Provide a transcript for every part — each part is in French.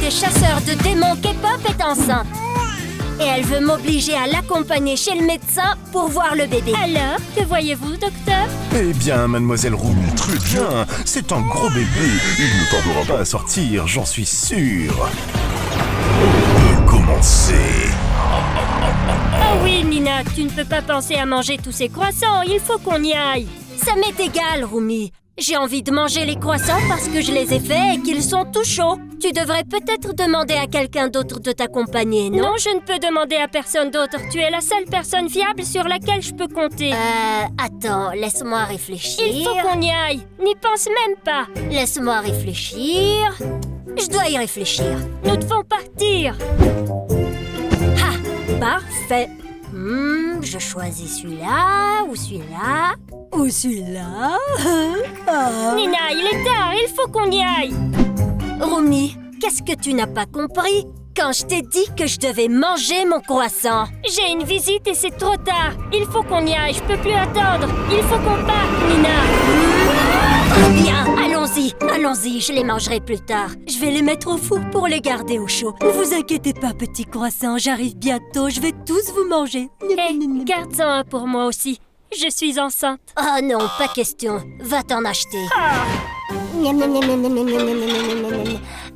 des chasseurs de démons K-pop est enceinte. Et elle veut m'obliger à l'accompagner chez le médecin pour voir le bébé. Alors, que voyez-vous, docteur? Eh bien, mademoiselle Roumi, très bien. C'est un gros bébé. Il ne tardera pas à sortir, j'en suis sûr. On peut commencer. Oh oui, Nina, tu ne peux pas penser à manger tous ces croissants. Il faut qu'on y aille. Ça m'est égal, Roumi. J'ai envie de manger les croissants parce que je les ai faits et qu'ils sont tout chauds. Tu devrais peut-être demander à quelqu'un d'autre de t'accompagner, non? Non, je ne peux demander à personne d'autre. Tu es la seule personne fiable sur laquelle je peux compter. Attends, laisse-moi réfléchir. Il faut qu'on y aille. N'y pense même pas. Laisse-moi réfléchir. Je dois y réfléchir. Nous devons partir. Ah, parfait. Je choisis celui-là ou celui-là ou celui-là. Nina, il est tard, il faut qu'on y aille. Roumi, qu'est-ce que tu n'as pas compris quand je t'ai dit que je devais manger mon croissant? J'ai une visite et c'est trop tard. Il faut qu'on y aille, je peux plus attendre. Il faut qu'on parte, Nina. Bien, allons-y, je les mangerai plus tard. Je vais les mettre au four pour les garder au chaud. Ne vous inquiétez pas, petit croissant, j'arrive bientôt, je vais tous vous manger. Garde-en un pour moi aussi. Je suis enceinte. Oh non, pas question. Va t'en acheter.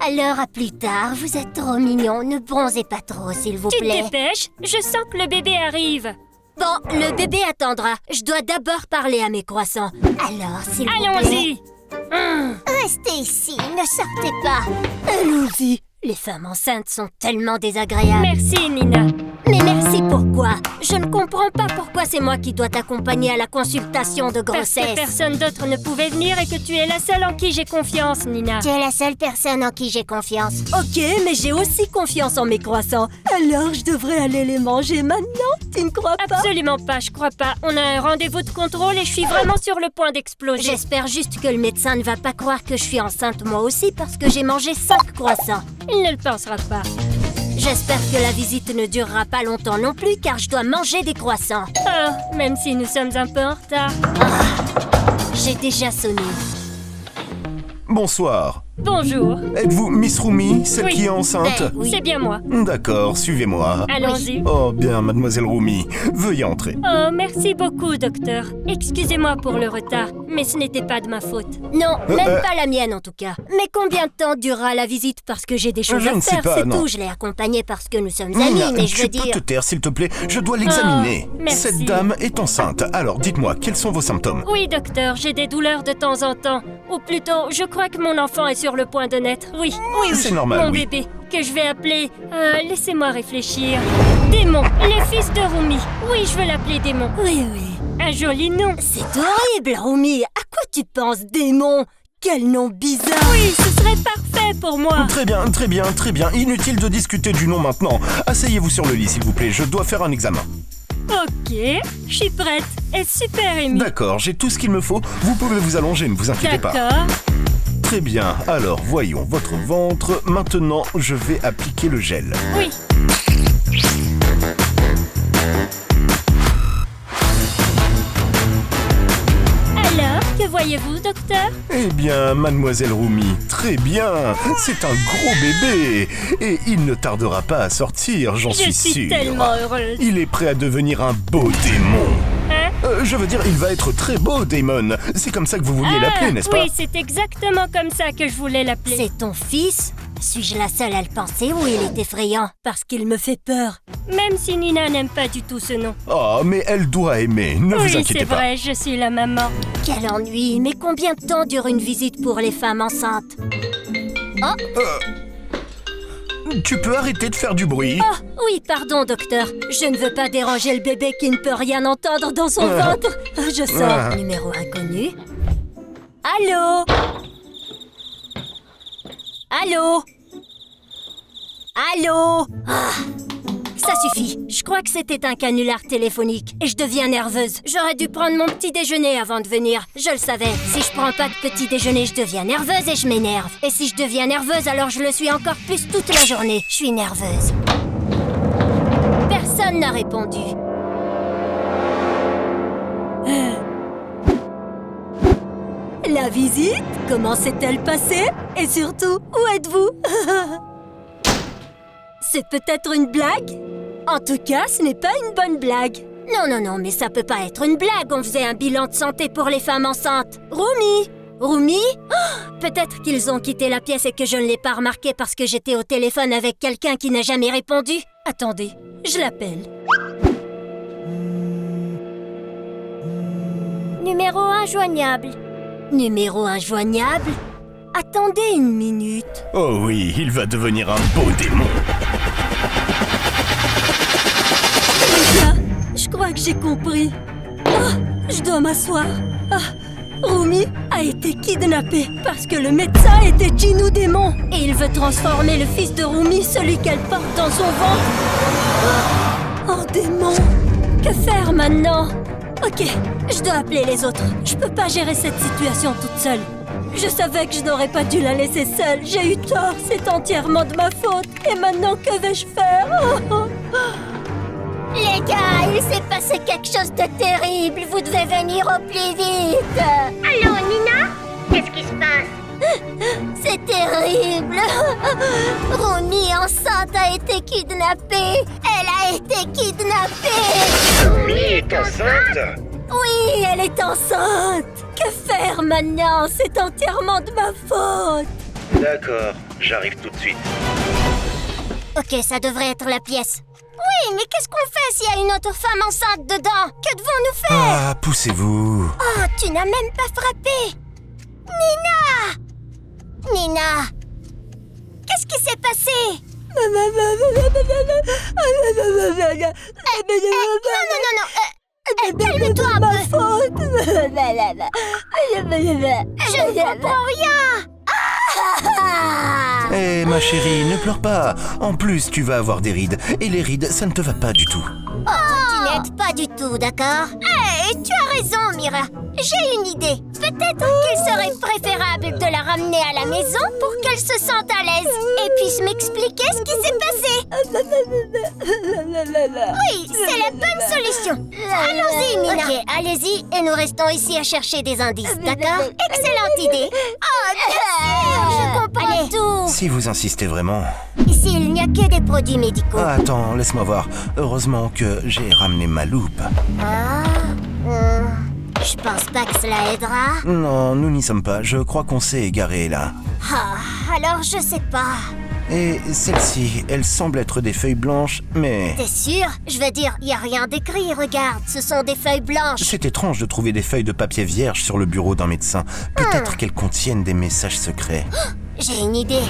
Alors, à plus tard. Vous êtes trop mignon. Ne bronzez pas trop, s'il vous Tu plaît. te dépêches? Je sens que le bébé arrive. Bon, le bébé attendra. Je dois d'abord parler à mes croissants. Alors, s'il vous plaît... Allons-y. Restez ici, ne sortez pas. Allons-y. Les femmes enceintes sont tellement désagréables. Merci, Nina. Mais merci pourquoi? Je ne comprends pas pourquoi c'est moi qui dois t'accompagner à la consultation de Parce grossesse. que personne d'autre ne pouvait venir et que tu es la seule en qui j'ai confiance, Nina. Tu es la seule personne en qui j'ai confiance. Ok, mais j'ai aussi confiance en mes croissants. Alors je devrais aller les manger maintenant? Tu ne crois pas? Absolument pas, je crois pas. On a un rendez-vous de contrôle et je suis vraiment sur le point d'exploser. J'espère juste que le médecin ne va pas croire que je suis enceinte moi aussi parce que j'ai mangé 5 croissants. Il ne le pensera pas. J'espère que la visite ne durera pas longtemps non plus car je dois manger des croissants. Oh, même si nous sommes un peu en retard. J'ai déjà sonné. Bonsoir. Bonjour. Êtes-vous Miss Roumi, celle Oui. qui est enceinte? Oui. C'est bien moi. D'accord, suivez-moi. Allons-y. Oh bien, mademoiselle Roumi, veuillez entrer. Oh, merci beaucoup, docteur. Excusez-moi pour le retard, mais ce n'était pas de ma faute. Non, même pas la mienne en tout cas. Mais combien de temps durera la visite? Parce que j'ai des choses Je à ne sais faire, pas, c'est non. tout. Je l'ai accompagnée parce que nous sommes amis, mais je veux tu peux dire... te taire, s'il te plaît. Je dois l'examiner. merci. Cette dame est enceinte. Alors, dites-moi, quels sont vos symptômes? Oui, docteur, j'ai des douleurs de temps en temps. Ou plutôt, je crois que mon enfant est sur le point de naître. Oui. C'est normal, Mon oui. bébé, que je vais appeler... laissez-moi réfléchir. Démon, le fils de Roumi. Oui, je veux l'appeler Démon. Oui. Un joli nom. C'est horrible, Roumi. À quoi tu penses, démon? Quel nom bizarre. Oui, ce serait parfait pour moi. Très bien. Inutile de discuter du nom maintenant. Asseyez-vous sur le lit, s'il vous plaît. Je dois faire un examen. Ok, je suis prête. Et super émue. D'accord, j'ai tout ce qu'il me faut. Vous pouvez vous allonger, ne vous inquiétez pas. D'accord. Très bien. Alors, voyons votre ventre. Maintenant, je vais appliquer le gel. Oui. Alors, que voyez-vous, docteur? Eh bien, mademoiselle Roumi, très bien. C'est un gros bébé. Et il ne tardera pas à sortir, j'en Je suis suis sûr. tellement heureuse. Il est prêt à devenir un beau démon. Hein? Je veux dire, il va être très beau, Damon. C'est comme ça que vous vouliez l'appeler, n'est-ce pas? Oui, c'est exactement comme ça que je voulais l'appeler. C'est ton fils? Suis-je la seule à le penser ou il est effrayant? Parce qu'il me fait peur. Même si Nina n'aime pas du tout ce nom. Oh, mais elle doit aimer, ne vous Oui, inquiétez c'est pas. vrai, je suis la maman. Quel ennui. Mais combien de temps dure une visite pour les femmes enceintes? Tu peux arrêter de faire du bruit? Oh, oui, pardon, docteur. Je ne veux pas déranger le bébé qui ne peut rien entendre dans son ventre. Je sors. Numéro inconnu. Allô? Allô? Allô? Ça suffit. Je crois que c'était un canular téléphonique et je deviens nerveuse. J'aurais dû prendre mon petit déjeuner avant de venir. Je le savais. Si je prends pas de petit déjeuner, je deviens nerveuse et je m'énerve. Et si je deviens nerveuse, alors je le suis encore plus toute la journée. Je suis nerveuse. Personne n'a répondu. La visite? Comment s'est-elle passée? Et surtout, où êtes-vous? C'est peut-être une blague? En tout cas, ce n'est pas une bonne blague. Non, mais ça peut pas être une blague. On faisait un bilan de santé pour les femmes enceintes. Roumi? Roumi? Oh, peut-être qu'ils ont quitté la pièce et que je ne l'ai pas remarqué parce que j'étais au téléphone avec quelqu'un qui n'a jamais répondu. Attendez, je l'appelle. Numéro injoignable. Numéro injoignable? Attendez une minute. Oh oui, il va devenir un beau démon. Les gars, je crois que j'ai compris. Ah, je dois m'asseoir. Ah, Roumi a été kidnappée parce que le médecin était Jinou démon et il veut transformer le fils de Roumi, celui qu'elle porte dans son ventre, en démon. Que faire maintenant? Ok, je dois appeler les autres. Je peux pas gérer cette situation toute seule. Je savais que je n'aurais pas dû la laisser seule. J'ai eu tort, c'est entièrement de ma faute. Et maintenant, que vais-je faire? Les gars, il s'est passé quelque chose de terrible. Vous devez venir au plus vite. Allô, Nina? Qu'est-ce qui se passe? C'est terrible. Roumi enceinte a été kidnappée. Elle a été kidnappée. Oui, est enceinte? Oui, elle est enceinte. Que faire maintenant? C'est entièrement de ma faute. D'accord, j'arrive tout de suite. Ok, ça devrait être la pièce. Oui, mais qu'est-ce qu'on fait s'il y a une autre femme enceinte dedans? Que devons-nous faire? Ah, poussez-vous. Oh, tu n'as même pas frappé. Nina, qu'est-ce qui s'est passé? Non. Calme-toi un peu. Je ne comprends rien. Eh, ma chérie, ne pleure pas. En plus, tu vas avoir des rides. Et les rides, ça ne te va pas du tout. Oh, tu n'aides pas du tout, d'accord? Tu as raison, Mira. J'ai une idée. Peut-être qu'il serait préférable de la ramener à la maison pour qu'elle se sente à l'aise et puisse m'expliquer ce qui s'est passé. Oui, c'est la bonne solution. Allons-y, Mina. Ok, allez-y et nous restons ici à chercher des indices, d'accord? Excellente idée. Oh, bien sûr, je comprends tout. Si vous insistez vraiment... Ici, il n'y a que des produits médicaux. Ah, attends, laisse-moi voir. Heureusement que j'ai ramené ma loupe. Je pense pas que cela aidera. Non, nous n'y sommes pas. Je crois qu'on s'est égaré, là. Alors je sais pas. Et celle-ci, elle semble être des feuilles blanches, mais... T'es sûr? Je veux dire, y a rien d'écrit, regarde. Ce sont des feuilles blanches. C'est étrange de trouver des feuilles de papier vierge sur le bureau d'un médecin. Peut-être qu'elles contiennent des messages secrets. J'ai une idée.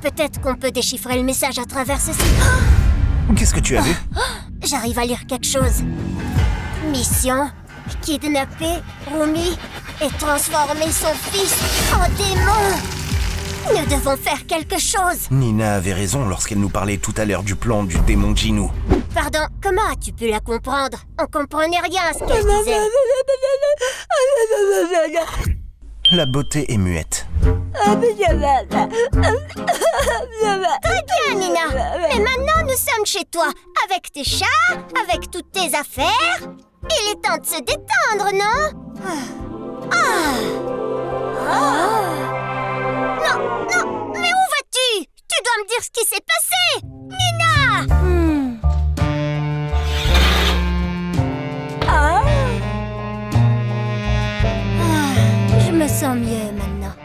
Peut-être qu'on peut déchiffrer le message à travers ceci. Qu'est-ce que tu as vu? J'arrive à lire quelque chose. Mission, kidnapper Roumi et transformer son fils en démon. Nous devons faire quelque chose. Nina avait raison lorsqu'elle nous parlait tout à l'heure du plan du démon Jinou. Pardon, comment as-tu pu la comprendre? On comprenait rien à ce qu'elle disait. La beauté est muette. Très bien, Nina. Mais maintenant, nous sommes chez toi, avec tes chats, avec toutes tes affaires. Il est temps de se détendre, non? Non, mais où vas-tu? Tu dois me dire ce qui s'est passé, Nina. Je me sens mieux maintenant.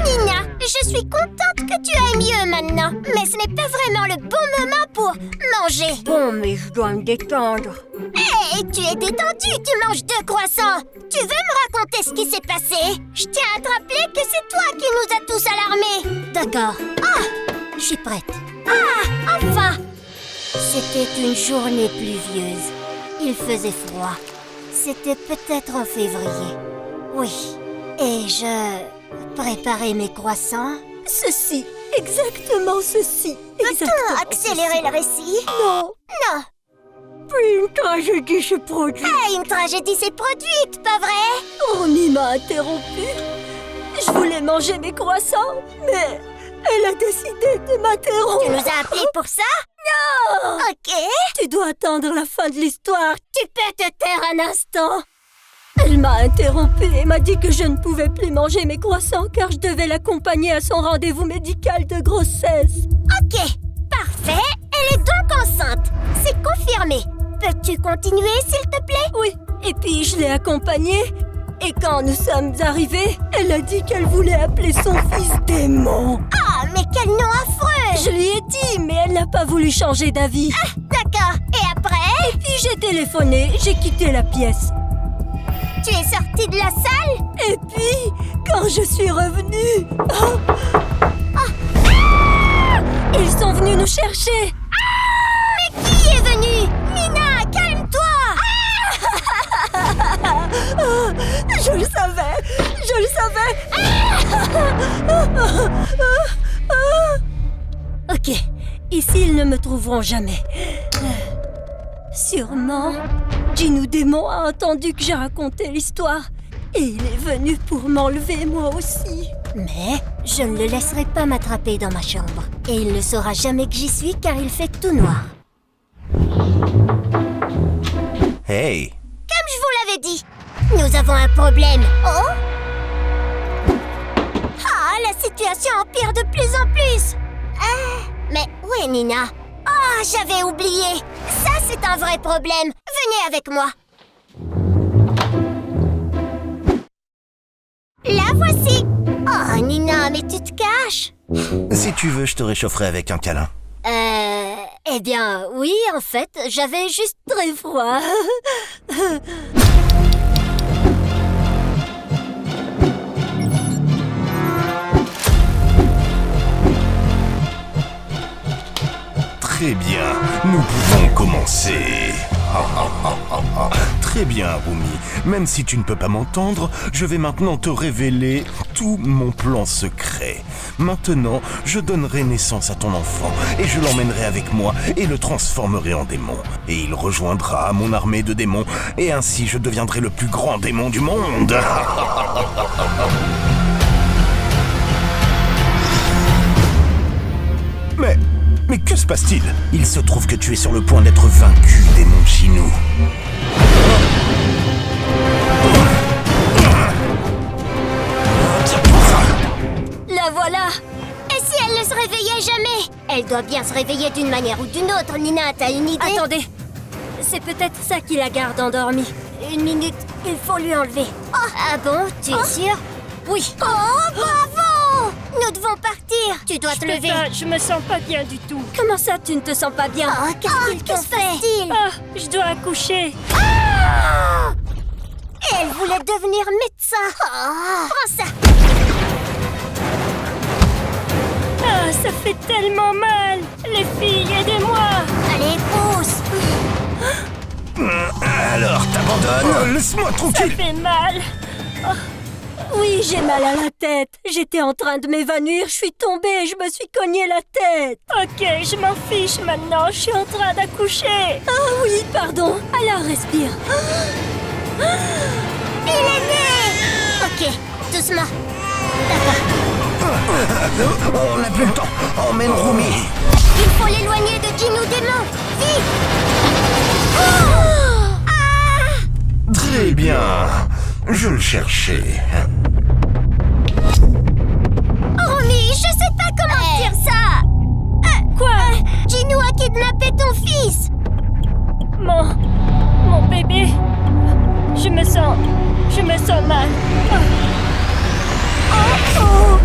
Nina, je suis contente que tu ailles mieux maintenant. Mais ce n'est pas vraiment le bon moment pour manger. Bon, mais je dois me détendre. Hé, tu es détendu, tu manges 2 croissants. Tu veux me raconter ce qui s'est passé? Je tiens à te rappeler que c'est toi qui nous as tous alarmés. D'accord. Je suis prête. Enfin. C'était une journée pluvieuse. Il faisait froid. C'était peut-être en février. Oui. Et je préparais mes croissants. Ceci, exactement ceci. Peut-on accélérer le récit? Non. Puis une tragédie se produit. Une tragédie s'est produite, pas vrai? Roumi m'a interrompu. Je voulais manger mes croissants, mais elle a décidé décidé de m'interrompre. Tu nous as appelés pour ça? Non! Ok. Tu dois attendre la fin de l'histoire. Tu peux te taire un instant. Elle m'a interrompue et m'a dit que je ne pouvais plus manger mes croissants car je devais l'accompagner à son rendez-vous médical de grossesse. Ok, parfait. Elle est donc enceinte. C'est confirmé. Peux-tu continuer, s'il te plaît? Oui, et puis je l'ai accompagnée. Et quand nous sommes arrivés, elle a dit qu'elle voulait appeler son fils démon. Ah, mais quel nom affreux! Je lui ai dit, mais elle n'a pas voulu changer d'avis. Ah, d'accord. Et après? Et puis j'ai téléphoné, j'ai quitté la pièce. Tu es sortie de la salle? Et puis, quand je suis revenue... Ils sont venus nous chercher. Mais qui est venu? Nina, calme-toi! Je le savais. Ok, ici ils ne me trouveront jamais. Sûrement, Jinou Démon a entendu que j'ai raconté l'histoire et il est venu pour m'enlever moi aussi. Mais je ne le laisserai pas m'attraper dans ma chambre. Et il ne saura jamais que j'y suis car il fait tout noir. Hey! Comme je vous l'avais dit, nous avons un problème. Oh? Ah, la situation empire de plus en plus. Mais où est Nina? Oh, j'avais oublié. Ça, c'est un vrai problème. Venez avec moi. La voici. Oh, Nina, mais tu te caches? Si tu veux, je te réchaufferai avec un câlin. Eh bien, oui, en fait, j'avais juste très froid. Très bien, nous pouvons commencer. Très bien, Rumi. Même si tu ne peux pas m'entendre, je vais maintenant te révéler tout mon plan secret. Maintenant, je donnerai naissance à ton enfant et je l'emmènerai avec moi et le transformerai en démon. Et il rejoindra mon armée de démons et ainsi je deviendrai le plus grand démon du monde. Mais que se passe-t-il? Il se trouve que tu es sur le point d'être vaincu, démon Jinou. La voilà! Et si elle ne se réveillait jamais? Elle doit bien se réveiller d'une manière ou d'une autre. Nina, t'as une idée? Attendez, c'est peut-être ça qui la garde endormie. Une minute, il faut lui enlever. Oh. Ah bon? Tu es sûre? Oui. Oh, bravo! Nous devons partir. Tu dois te lever. Je me sens pas bien du tout. Comment ça, tu ne te sens pas bien? Oh, qu'est-ce qu'ils t'ont fait? Ah, je dois accoucher. Ah! Et elle voulait devenir médecin. Oh. Prends ça. Ah, ça fait tellement mal. Les filles, aidez-moi. Allez, pousse. Alors, t'abandonnes? Laisse-moi Ça tranquille. fait mal. Oh. Oui, j'ai mal à la tête. J'étais en train de m'évanouir, je suis tombée et je me suis cogné la tête. Ok, je m'en fiche maintenant, je suis en train d'accoucher. Ah oui, pardon. Alors, respire. Il est né. Ok, doucement. D'accord. On n'a plus le temps. Emmène Rumi. Il faut l'éloigner de Jinou Démon. Vite. Oh. Ah. Très bien. Je le cherchais. Rumi, je sais pas comment dire ça. Quoi? Jinou a kidnappé ton fils. Mon bébé. Je me sens mal. Oh.